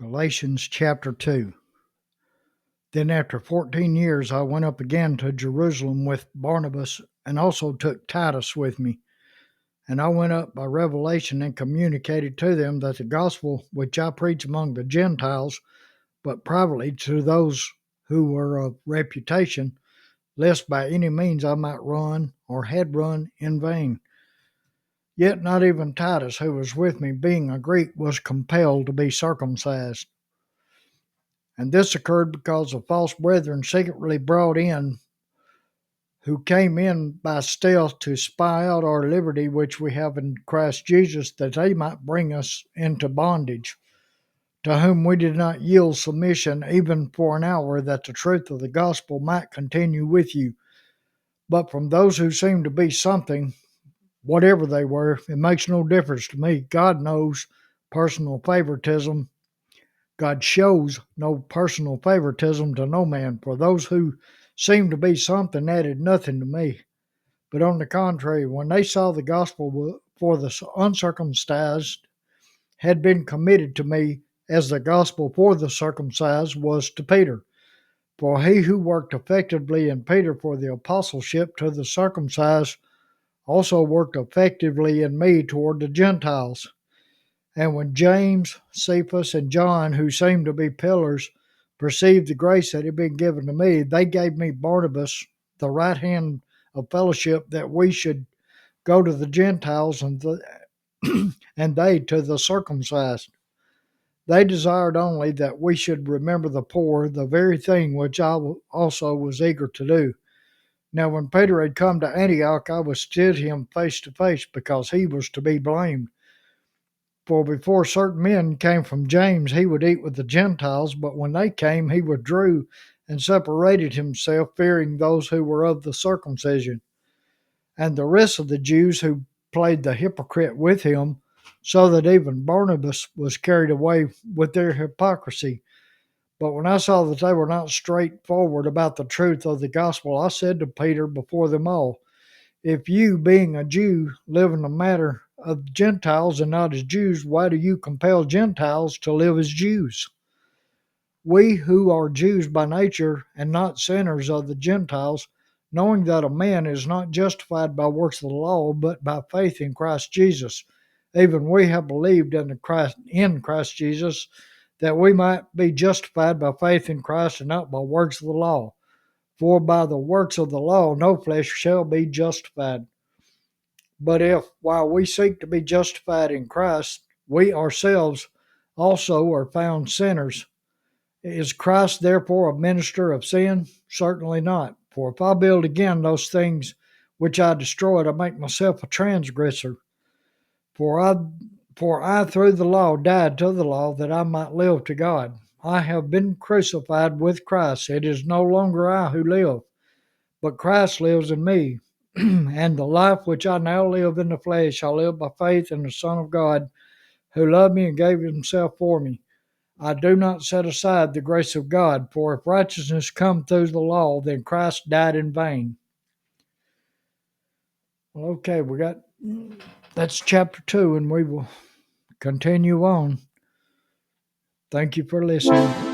Galatians Chapter 2. Then after 14 years I went up again to Jerusalem with Barnabas, and also took Titus with me. And I went up by revelation and communicated to them that the gospel which I preach among the Gentiles, but privately to those who were of reputation, lest by any means I might run or had run in vain. Yet not even Titus, who was with me, being a Greek, was compelled to be circumcised. And this occurred because of false brethren secretly brought in, who came in by stealth to spy out our liberty which we have in Christ Jesus, that they might bring us into bondage, to whom we did not yield submission even for an hour, that the truth of the gospel might continue with you. But from those who seemed to be something, whatever they were, it makes no difference to me. God knows personal favoritism. God shows no personal favoritism to no man, for those who seemed to be something added nothing to me. But on the contrary, when they saw the gospel for the uncircumcised had been committed to me, as the gospel for the circumcised was to Peter. For he who worked effectively in Peter for the apostleship to the circumcised also worked effectively in me toward the Gentiles. And when James, Cephas, and John, who seemed to be pillars, perceived the grace that had been given to me, they gave me Barnabas, the right hand of fellowship, that we should go to the Gentiles, and they to the circumcised. They desired only that we should remember the poor, the very thing which I also was eager to do. Now when Peter had come to Antioch, I withstood him face to face, because he was to be blamed. For before certain men came from James, he would eat with the Gentiles, but when they came, he withdrew and separated himself, fearing those who were of the circumcision. And the rest of the Jews who played the hypocrite with him, so that even Barnabas was carried away with their hypocrisy. But when I saw that they were not straightforward about the truth of the gospel, I said to Peter before them all, if you, being a Jew, live in the matter of Gentiles and not as Jews, why do you compel Gentiles to live as Jews? We who are Jews by nature and not sinners of the Gentiles, knowing that a man is not justified by works of the law, but by faith in Christ Jesus. Even we have believed in Christ Jesus, that we might be justified by faith in Christ and not by works of the law. For by the works of the law no flesh shall be justified. But if, while we seek to be justified in Christ, we ourselves also are found sinners, is Christ therefore a minister of sin? Certainly not. For if I build again those things which I destroyed, I make myself a transgressor. For I through the law died to the law, that I might live to God. I have been crucified with Christ. It is no longer I who live, but Christ lives in me. And the life which I now live in the flesh, I live by faith in the Son of God, who loved me and gave himself for me. I do not set aside the grace of God, for if righteousness come through the law, then Christ died in vain. Well, okay, that's chapter 2, and we will continue on. Thank you for listening.